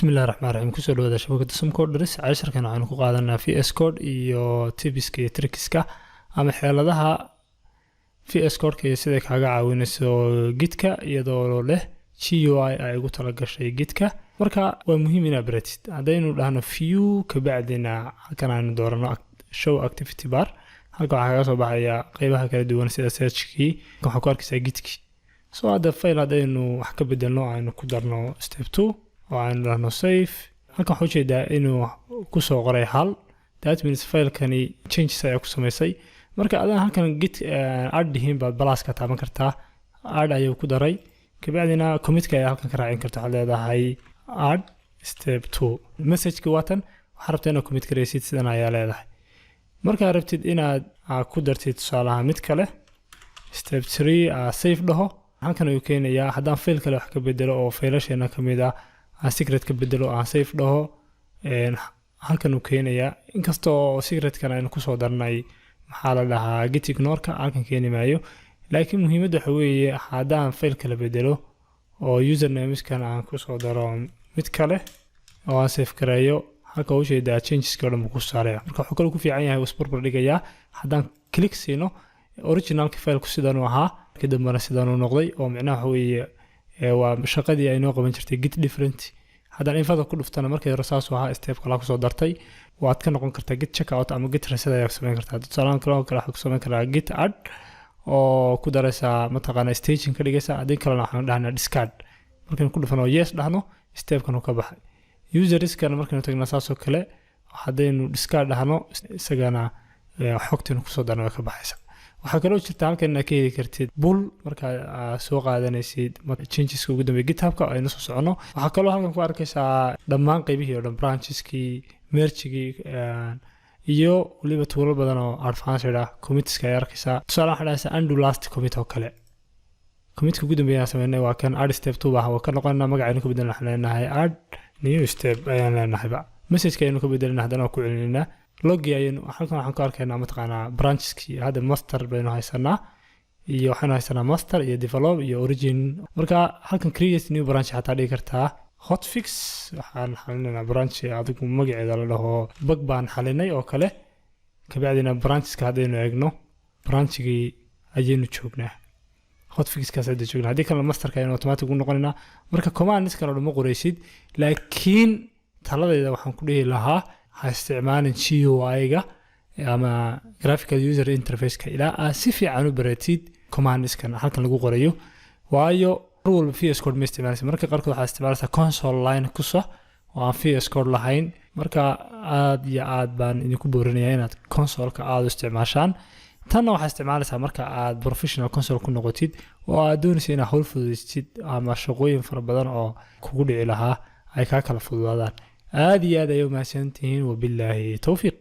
بسم الله الرحمن الرحيم كسر هذا شبكة سم كود درس 10 كان عن قاعدنا في اس كود iyo tibiska tricks-ka ama xeeladaha VS Code-ka sida kaga caawinayso gidka iyadoo leh GUI ay ugu tala gashay gidka marka waa muhiim inaad baratid hadaynu dhahno view ka bacdina halkan aynu doorano show activity bar halka waxa ka soo baxaya qaybaha kala duwan sida search-kii waxa ku arkaysaa gidki soo hada file hadaynu wax ka bedelno aynu ku darno step 2 وعن لانه سيف halkan waxa jeedaa inuu ku soo qoray hal that means file-kani changes ay ku sameysay marka adan halkan git add dihin baad plus ka taaban kartaa add ayuu ku daray kabacdina commit-ka ay halkan ka raacin kartaa waxaad leedahay add step 2 message-ka waatan waxa rabtaa inaad commit gareysid sidan ayaa leedahay marka rabtid inaad ku dartid tusaalaha mid kale step 3 save dhaho halkan uu keenayaa haddaan file kale wax ka bedelo oo file-sheena kamid ah secret ka bedelo save dhaho halkan uu keenayaa inkastoo secret-kan aynu ku soo darnay maxaa la dhahaa git ignore-ka halkan keenimaayo laakiin muhiimadda waxa weeye haddaan file kala bedelo oo username-kan aan ku soo daro mid kale oo aan save gareeyo halka uu sheedaa changes-ka oo dhan ku saaraya marka wuxuu kale ku fiican yahay wasbarbar dhigayaa haddaan click siino original-ka file-ku sidan uu ahaa kadibna sidan uu noqday oo macnaha waxa weeye waa shaqadii ay noo qaban jirtay git different haddaan infada ku dhuftana markay rasaas u ahaa step kala ku soo dartay waad ka noqon kartaa git checkout ama git reset ayaa sameyn kartaa tusaale kale waxa ku sameyn karaa git add oo ku daraysa mataqaana staging ka dhigaysa adin kale waxaan dhahnaa discard markaan ku dhufano yes dhahno step kan uu ka baxay user-iskana markaan tagna saasoo kale hadaynu discard dhahno isagana xogtina ku soo darno ka baxaysa waxa kale oo jirta halkan inaad ka heli kartid bull marka soo qaadanaysid changes ugu dambeeyay GitHub-ka aynu soo socono waxa kale oo halkan ku arkaysaa dhammaan qaybihii oo dhan branches-kii merge-gii iyo waliba tool badan oo advanced ah commits-ka ay arkaysaa tusaale waxaan dhahaa undo last commit oo kale commit-ka ugu dambeeyay sameynay waa kan add step 2 baa ka noqonaa magaca inuu ka bedelna leenahay add new step ayaan leenahay message-ka inuu ka bedelna hadana ku celinayna loggi aynu halkan waxaan ku arkaynaa mataqaana branches-kii hada master baynu haysanaa iyo waxaan haysanaa master iyo develop iyo origin marka halkan create new branch hataa dhigi kartaa hotfix waxaan xalinaa branch adigu magaceeda la dhaho bug baan xalinay oo kale kabacdina branches-ka hadaynu eegno branch-gii ayaynu joognaa hotfix-kaas hadda joognaa haddii kale master-ka aynu automatic u noqonayna marka commands kale oo ma qoraysid laakiin taladeeda waxaan ku dhihi lahaa ha isticmaalin GUI-ga ama graphical user interface-ka ilaa si fiican u baratid commands-kan halkan lagu qorayo waayo rule VS Code ma isticmaalaysa marka qaarkood waxaa isticmaalaysaa console line kusa oo aan VS Code lahayn marka aad iyo aad baan idinku boorinayaa inaad console-ka aad u isticmaashaan tanna waxaa isticmaalaysaa marka aad professional console ku noqotid oo aad doonaysa inaad hawl fududaystid ama shaqooyin fara badan oo kugu dhici lahaa ay kaa kala fududaadaan aad iyo aad ayay u mahadsantihiin wabilaahi tawfiiq